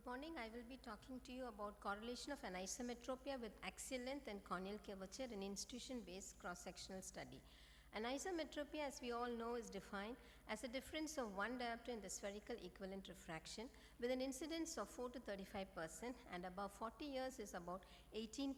morning. I will be talking to you about correlation of anisometropia with axial length and corneal curvature in institution-based cross-sectional study. Anisometropia, as we all know, is defined as a difference of one diopter in the spherical equivalent refraction with an incidence of 4 to 35% and above 40 years is about 18%.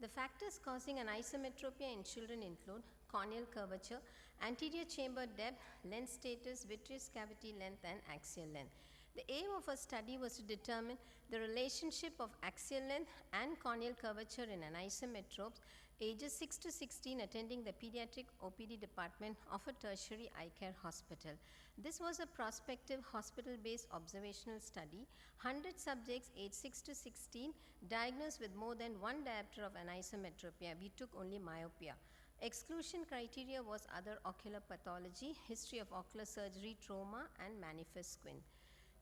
The factors causing anisometropia in children include corneal curvature, anterior chamber depth, lens status, vitreous cavity length and axial length. The aim of our study was to determine the relationship of axial length and corneal curvature in anisometropes ages 6 to 16 attending the pediatric OPD department of a tertiary eye care hospital. This was a prospective hospital-based observational study. 100 subjects aged 6 to 16 diagnosed with more than one diopter of anisometropia. We took only myopia. Exclusion criteria was other ocular pathology, history of ocular surgery, trauma and manifest squint.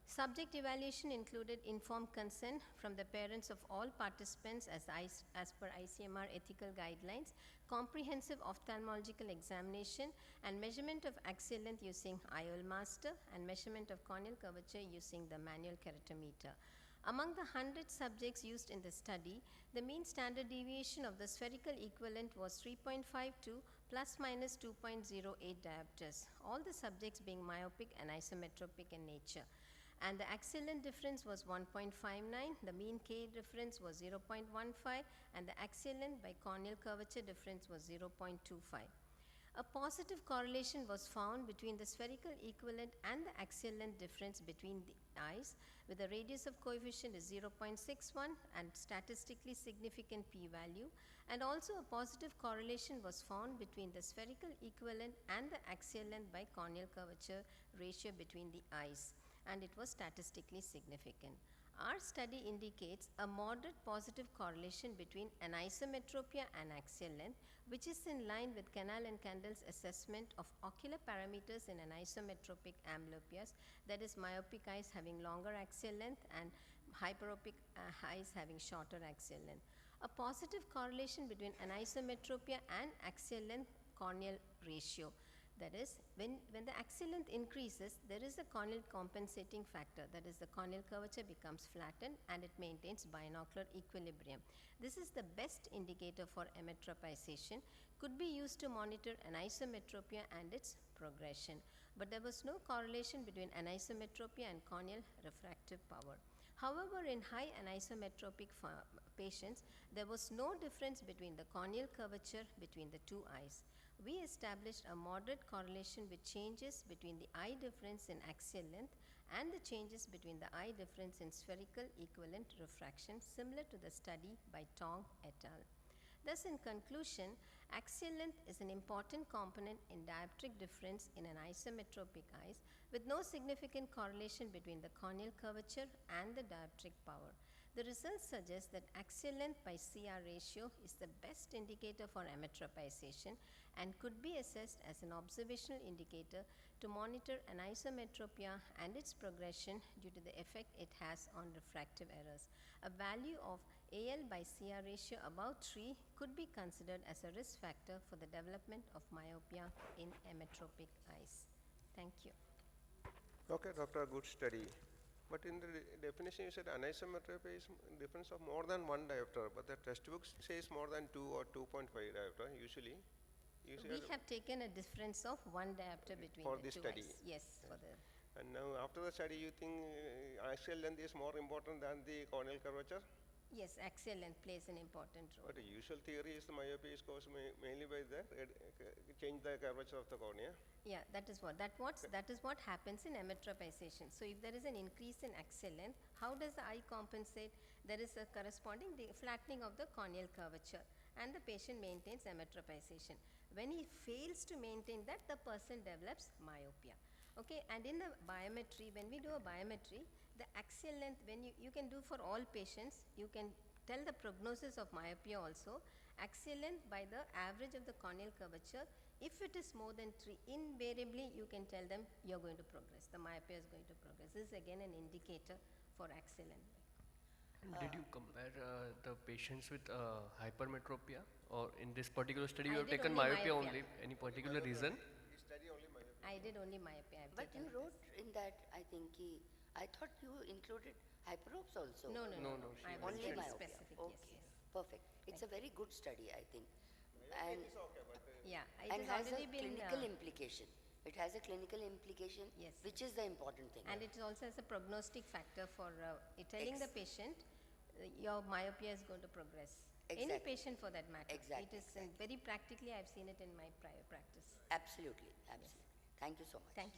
Subject evaluation included informed consent from the parents of all participants as per ICMR ethical guidelines, comprehensive ophthalmological examination and measurement of axial length using IOL master and measurement of corneal curvature using the manual keratometer. Among the 100 subjects used in the study, the mean standard deviation of the spherical equivalent was 3.52 plus minus 2.08 diopters, all the subjects being myopic and isometropic in nature. And the axial length difference was 1.59, the mean K difference was 0.15 and the axial length by corneal curvature difference was 0.25. A positive correlation was found between the spherical equivalent and the axial length difference between the eyes with a radius of coefficient is 0.61 and statistically significant p-value, and also a positive correlation was found between the spherical equivalent and the axial length by corneal curvature ratio between the eyes, and it was statistically significant. Our study indicates a moderate positive correlation between anisometropia and axial length, which is in line with Canal and Kendall's assessment of ocular parameters in anisometropic amblyophias, that is myopic eyes having longer axial length and hyperopic eyes having shorter axial length. A positive correlation between anisometropia and axial length corneal ratio. That is, when the axial length increases, there is a corneal compensating factor, that is the corneal curvature becomes flattened and it maintains binocular equilibrium. This is the best indicator for emmetropization, could be used to monitor anisometropia and its progression. But there was no correlation between anisometropia and corneal refractive power. However, in high anisometropic patients, there was no difference between the corneal curvature between the two eyes. We established a moderate correlation with changes between the eye difference in axial length and the changes between the eye difference in spherical equivalent refraction, similar to the study by Tong et al. Thus, in conclusion, axial length is an important component in dioptric difference in anisometropic eyes with no significant correlation between the corneal curvature and the dioptric power. The results suggest that axial length by CR ratio is the best indicator for emmetropization and could be assessed as an observational indicator to monitor anisometropia and its progression due to the effect it has on refractive errors. A value of AL by CR ratio above 3 could be considered as a risk factor for the development of myopia in emmetropic eyes. Thank you. Okay, doctor, good study. But in the definition, you said anisometropia is difference of more than one diopter, but the textbook says more than 2 or 2.5 diopter usually. We have taken a difference of one diopter between for the this two study. eyes. Yes, for the. And now after the study, you think axial length is more important than the corneal curvature? Yes, axial length plays an important role. But the usual theory is the myopia is caused mainly by the change the curvature of the cornea. Yeah, that is what happens in emmetropization. So if there is an increase in axial length, how does the eye compensate? There is a corresponding flattening of the corneal curvature and the patient maintains emmetropization. When he fails to maintain that, the person develops myopia. Okay, and in the biometry, when we do a biometry, the axial length, when you can do for all patients, you can tell the prognosis of myopia also. Axial length by the average of the corneal curvature, if it is more than 3, invariably you can tell them you are going to progress, the myopia is going to progress. This is again an indicator for axial length. Did you compare the patients with hypermetropia, or in this particular study you have taken myopia only? Any particular reason? I did only myopia. But you wrote in that, I think, I thought you included hyperops also. No, no, no, No, no. she I was Only very myopia. specific, Okay, yes, yes. perfect. It's a very good study, I think. And, It is okay, but Yeah, it and has has a already been, clinical implication. It has a clinical implication, Yes. which is the important thing. and it also has a prognostic factor for telling the patient your myopia is going to progress. Any Exactly. patient for that matter. Exactly, It is very practically, I've seen it in my prior practice. Absolutely, absolutely. Thank you so much. Thank you.